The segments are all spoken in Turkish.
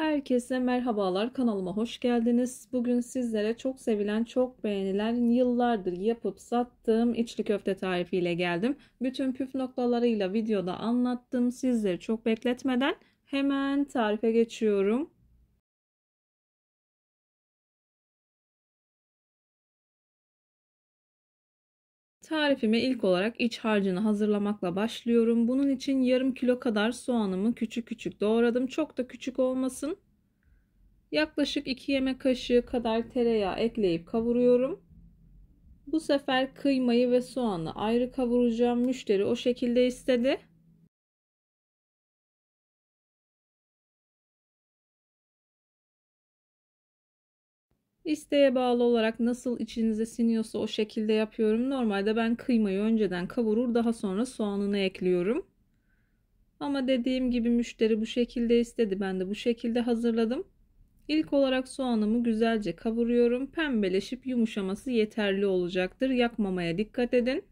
Herkese merhabalar, kanalıma hoş geldiniz. Bugün sizlere çok sevilen, çok beğenilen, yıllardır yapıp sattığım içli köfte tarifiyle geldim. Bütün püf noktalarıyla videoda anlattım. Sizleri çok bekletmeden hemen tarife geçiyorum. Tarifime ilk olarak iç harcını hazırlamakla başlıyorum. Bunun için yarım kilo kadar soğanımı küçük küçük doğradım. Çok da küçük olmasın. Yaklaşık 2 yemek kaşığı kadar tereyağı ekleyip kavuruyorum. Bu sefer kıymayı ve soğanı ayrı kavuracağım. Müşteri o şekilde istedi. İsteğe bağlı olarak nasıl içinize siniyorsa o şekilde yapıyorum. Normalde ben kıymayı önceden kavurur, daha sonra soğanını ekliyorum. Ama dediğim gibi müşteri bu şekilde istedi. Ben de bu şekilde hazırladım. İlk olarak soğanımı güzelce kavuruyorum. Pembeleşip yumuşaması yeterli olacaktır. Yakmamaya dikkat edin.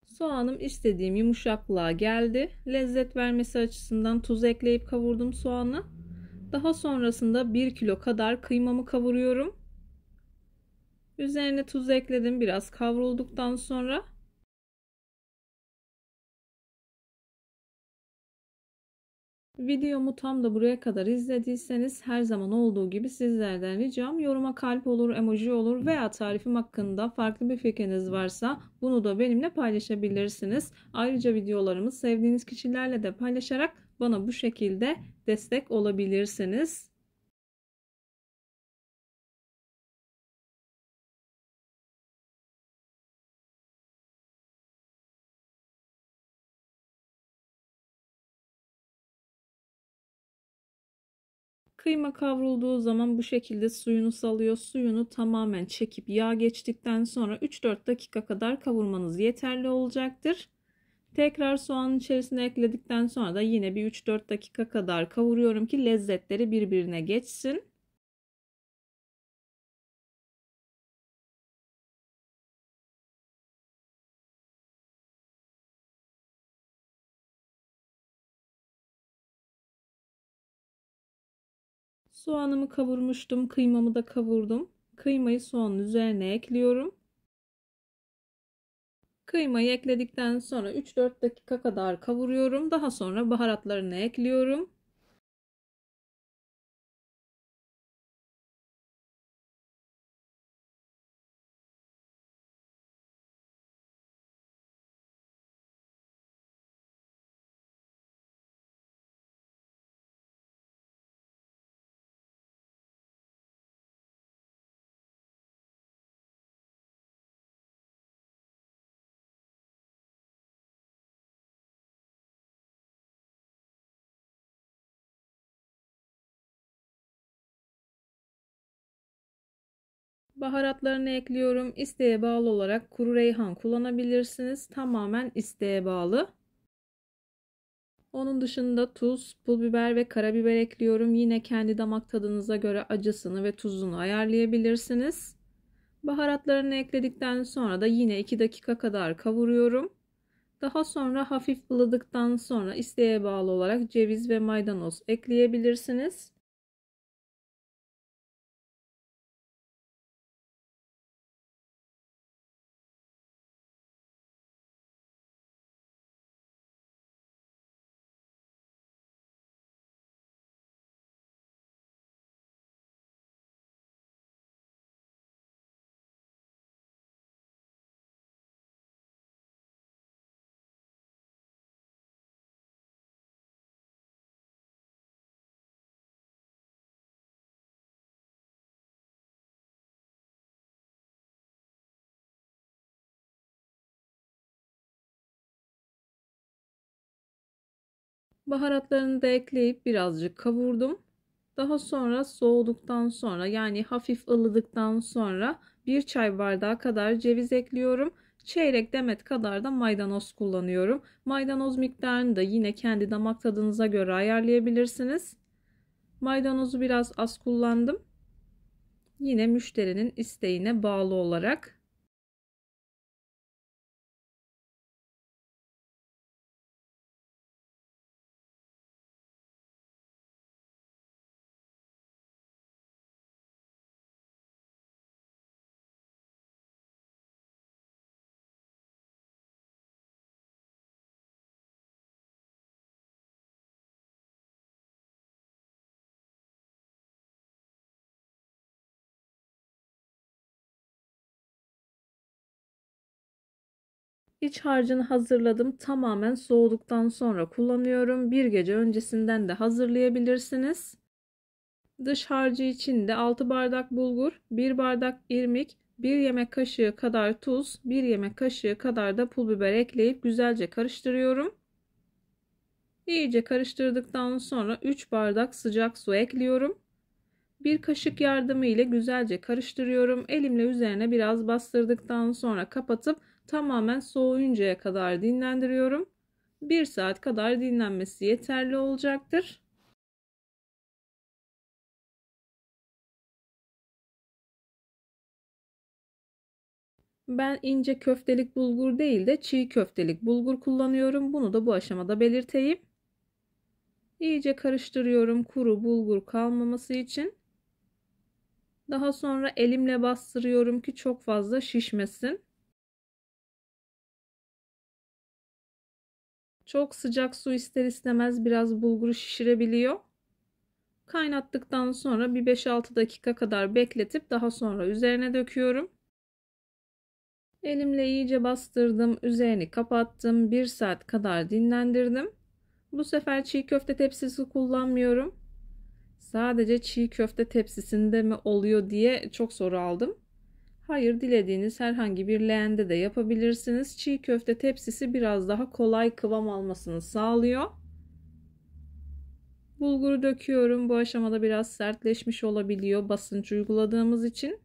Soğanım istediğim yumuşaklığa geldi. Lezzet vermesi açısından tuz ekleyip kavurdum soğanı. Daha sonrasında 1 kilo kadar kıymamı kavuruyorum. Üzerine tuz ekledim biraz kavrulduktan sonra. Videomu tam da buraya kadar izlediyseniz her zaman olduğu gibi sizlerden ricam yoruma kalp olur, emoji olur veya tarifim hakkında farklı bir fikriniz varsa bunu da benimle paylaşabilirsiniz. Ayrıca videolarımı sevdiğiniz kişilerle de paylaşarak bana bu şekilde destek olabilirsiniz. Kıyma kavrulduğu zaman bu şekilde suyunu salıyor. Suyunu tamamen çekip yağ geçtikten sonra 3-4 dakika kadar kavurmanız yeterli olacaktır. Tekrar soğanın içerisine ekledikten sonra da yine bir 3-4 dakika kadar kavuruyorum ki lezzetleri birbirine geçsin. Soğanımı kavurmuştum, kıymamı da kavurdum. Kıymayı soğanın üzerine ekliyorum. Kıymayı ekledikten sonra 3-4 dakika kadar kavuruyorum. Daha sonra baharatlarını ekliyorum. Baharatlarını ekliyorum. İsteğe bağlı olarak kuru reyhan kullanabilirsiniz. Tamamen isteğe bağlı. Onun dışında tuz, pul biber ve karabiber ekliyorum. Yine kendi damak tadınıza göre acısını ve tuzunu ayarlayabilirsiniz. Baharatlarını ekledikten sonra da yine 2 dakika kadar kavuruyorum. Daha sonra hafif ılıdıktan sonra isteğe bağlı olarak ceviz ve maydanoz ekleyebilirsiniz. Baharatlarını da ekleyip birazcık kavurdum. Daha sonra soğuduktan sonra yani hafif ılıdıktan sonra 1 çay bardağı kadar ceviz ekliyorum. Çeyrek demet kadar da maydanoz kullanıyorum. Maydanoz miktarını da yine kendi damak tadınıza göre ayarlayabilirsiniz. Maydanozu biraz az kullandım. Yine müşterinin isteğine bağlı olarak. İç harcını hazırladım. Tamamen soğuduktan sonra kullanıyorum. Bir gece öncesinden de hazırlayabilirsiniz. Dış harcı için de 6 bardak bulgur, 1 bardak irmik, 1 yemek kaşığı kadar tuz, 1 yemek kaşığı kadar da pul biber ekleyip güzelce karıştırıyorum. İyice karıştırdıktan sonra 3 bardak sıcak su ekliyorum. Bir kaşık yardımı ile güzelce karıştırıyorum. Elimle üzerine biraz bastırdıktan sonra kapatıp tamamen soğuyuncaya kadar dinlendiriyorum. 1 saat kadar dinlenmesi yeterli olacaktır. Ben ince köftelik bulgur değil de çiğ köftelik bulgur kullanıyorum. Bunu da bu aşamada belirteyim. İyice karıştırıyorum kuru bulgur kalmaması için. Daha sonra elimle bastırıyorum ki çok fazla şişmesin. Çok sıcak su ister istemez biraz bulguru şişirebiliyor. Kaynattıktan sonra bir 5-6 dakika kadar bekletip daha sonra üzerine döküyorum. Elimle iyice bastırdım, üzerini kapattım. 1 saat kadar dinlendirdim. Bu sefer çiğ köfte tepsisi kullanmıyorum. Sadece çiğ köfte tepsisinde mi oluyor diye çok soru aldım. Hayır, dilediğiniz herhangi bir leğende de yapabilirsiniz. Çiğ köfte tepsisi biraz daha kolay kıvam almasını sağlıyor. Bulguru döküyorum. Bu aşamada biraz sertleşmiş olabiliyor basınç uyguladığımız için.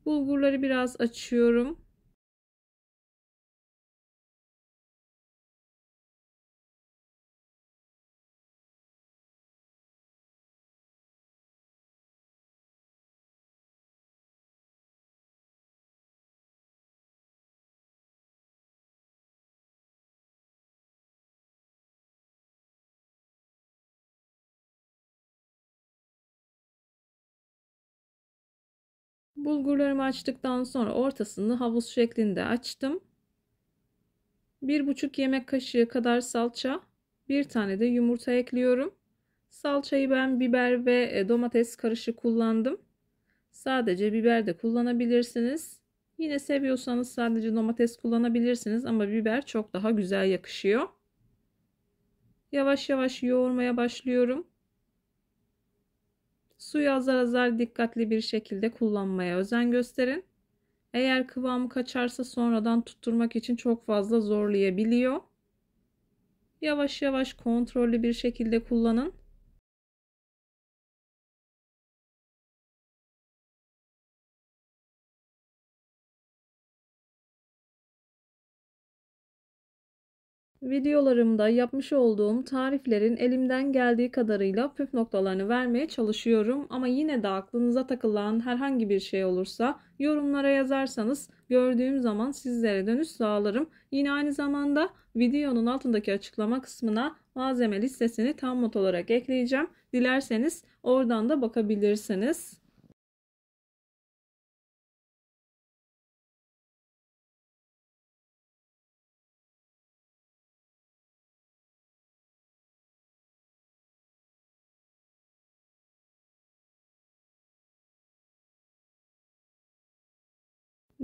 Bulgurları biraz açıyorum. Bulgurlarımı açtıktan sonra ortasını havuz şeklinde açtım. 1,5 yemek kaşığı kadar salça, bir tane de yumurta ekliyorum. Salçayı ben biber ve domates karışık kullandım. Sadece biber de kullanabilirsiniz. Yine seviyorsanız sadece domates kullanabilirsiniz ama biber çok daha güzel yakışıyor. Yavaş yavaş yoğurmaya başlıyorum. Suyu azar azar dikkatli bir şekilde kullanmaya özen gösterin. Eğer kıvamı kaçarsa sonradan tutturmak için çok fazla zorlayabiliyor. Yavaş yavaş kontrollü bir şekilde kullanın. Videolarımda yapmış olduğum tariflerin elimden geldiği kadarıyla püf noktalarını vermeye çalışıyorum. Ama yine de aklınıza takılan herhangi bir şey olursa yorumlara yazarsanız gördüğüm zaman sizlere dönüş sağlarım. Yine aynı zamanda videonun altındaki açıklama kısmına malzeme listesini tam not olarak ekleyeceğim. Dilerseniz oradan da bakabilirsiniz.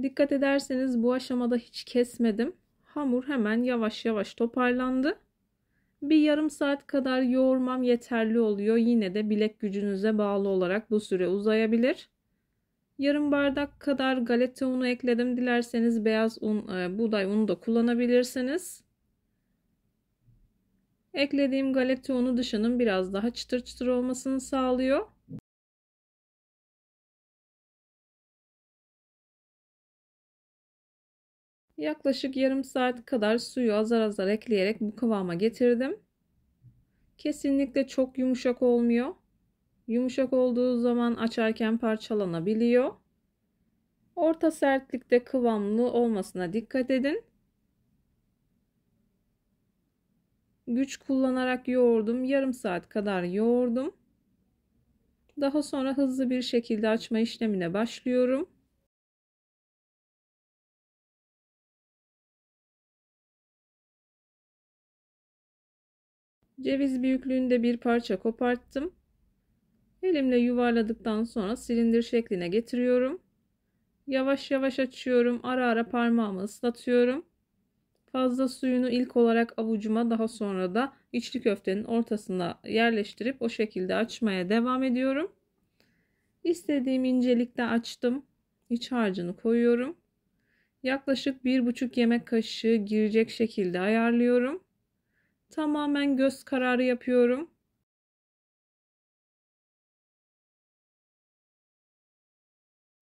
Dikkat ederseniz bu aşamada hiç kesmedim. Hamur hemen yavaş yavaş toparlandı. Bir yarım saat kadar yoğurmam yeterli oluyor. Yine de bilek gücünüze bağlı olarak bu süre uzayabilir. Yarım bardak kadar galeta unu ekledim. Dilerseniz beyaz un, buğday unu da kullanabilirsiniz. Eklediğim galeta unu dışının biraz daha çıtır çıtır olmasını sağlıyor. Yaklaşık yarım saat kadar suyu azar azar ekleyerek bu kıvama getirdim. Kesinlikle çok yumuşak olmuyor. Yumuşak olduğu zaman açarken parçalanabiliyor. Orta sertlikte kıvamlı olmasına dikkat edin. Güç kullanarak yoğurdum. Yarım saat kadar yoğurdum. Daha sonra hızlı bir şekilde açma işlemine başlıyorum. Ceviz büyüklüğünde bir parça koparttım. Elimle yuvarladıktan sonra silindir şekline getiriyorum. Yavaş yavaş açıyorum. Ara ara parmağımı ıslatıyorum. Fazla suyunu ilk olarak avucuma, daha sonra da içli köftenin ortasına yerleştirip o şekilde açmaya devam ediyorum. İstediğim incelikte açtım. İç harcını koyuyorum. Yaklaşık 1,5 yemek kaşığı girecek şekilde ayarlıyorum. Tamamen göz kararı yapıyorum.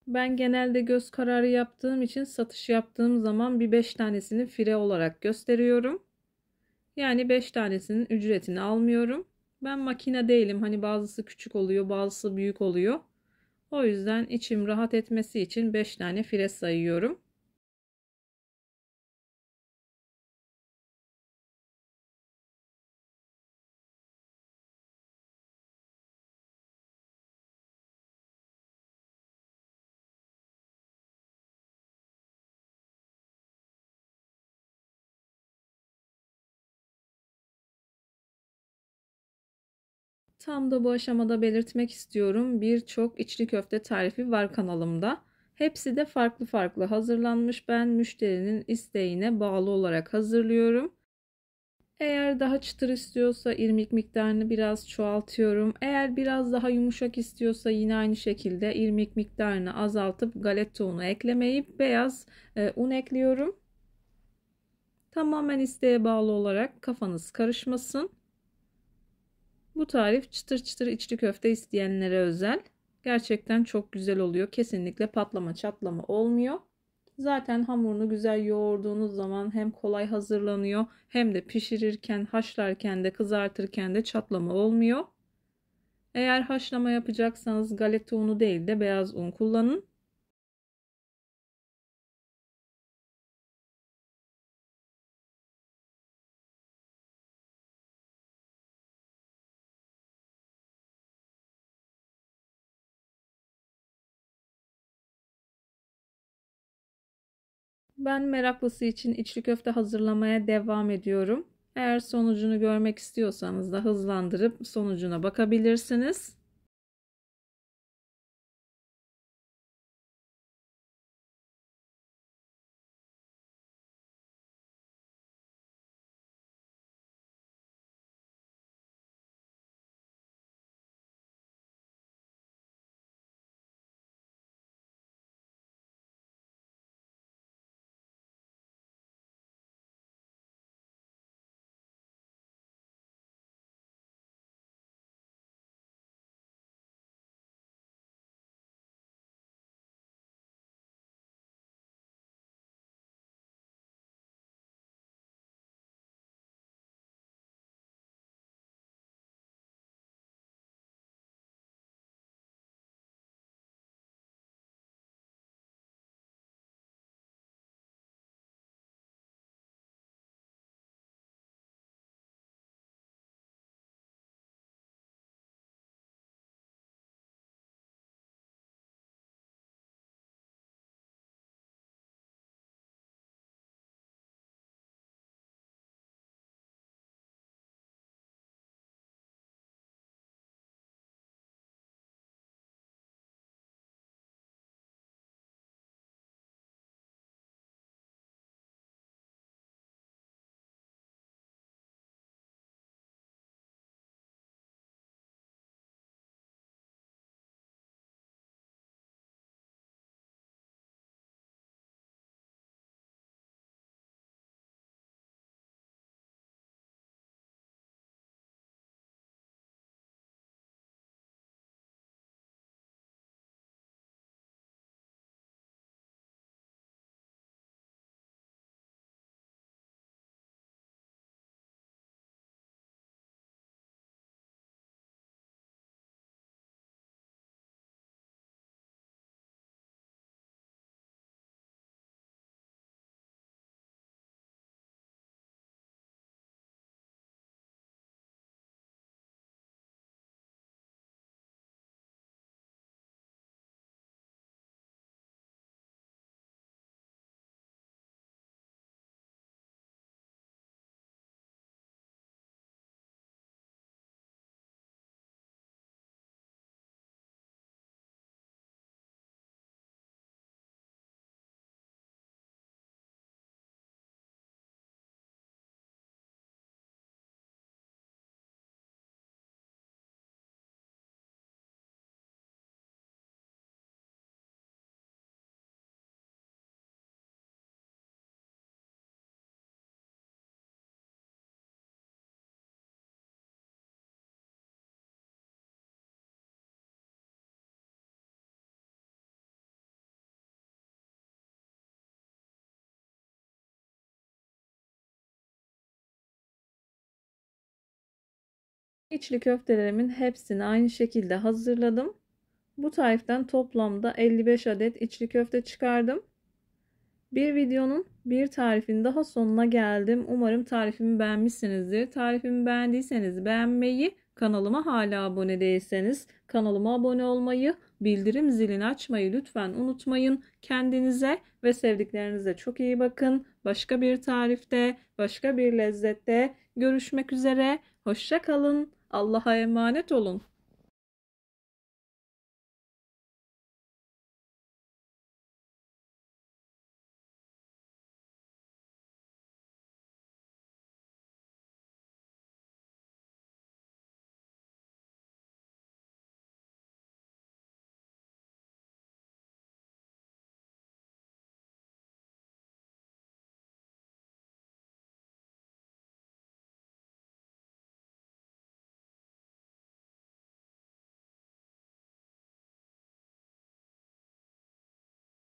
Ben genelde göz kararı yaptığım için satış yaptığım zaman bir 5 tanesini fire olarak gösteriyorum. Yani 5 tanesinin ücretini almıyorum. Ben makine değilim. Hani bazısı küçük oluyor, bazısı büyük oluyor. O yüzden içim rahat etmesi için 5 tane fire sayıyorum. Tam da bu aşamada belirtmek istiyorum. Birçok içli köfte tarifi var kanalımda. Hepsi de farklı farklı hazırlanmış. Ben müşterinin isteğine bağlı olarak hazırlıyorum. Eğer daha çıtır istiyorsa irmik miktarını biraz çoğaltıyorum. Eğer biraz daha yumuşak istiyorsa yine aynı şekilde irmik miktarını azaltıp galeta unu eklemeyip beyaz un ekliyorum. Tamamen isteğe bağlı olarak, kafanız karışmasın. Bu tarif çıtır çıtır içli köfte isteyenlere özel. Gerçekten çok güzel oluyor. Kesinlikle patlama çatlama olmuyor. Zaten hamurunu güzel yoğurduğunuz zaman hem kolay hazırlanıyor, hem de pişirirken, haşlarken de, kızartırken de çatlama olmuyor. Eğer haşlama yapacaksanız galeta unu değil de beyaz un kullanın. Ben meraklısı için içli köfte hazırlamaya devam ediyorum. Eğer sonucunu görmek istiyorsanız da hızlandırıp sonucuna bakabilirsiniz. İçli köftelerimin hepsini aynı şekilde hazırladım. Bu tariften toplamda 55 adet içli köfte çıkardım. Bir videonun bir tarifin daha sonuna geldim. Umarım tarifimi beğenmişsinizdir. Tarifimi beğendiyseniz beğenmeyi, kanalıma hala abone değilseniz kanalıma abone olmayı, bildirim zilini açmayı lütfen unutmayın. Kendinize ve sevdiklerinize çok iyi bakın. Başka bir tarifte, başka bir lezzette görüşmek üzere. Hoşça kalın. Allah'a emanet olun.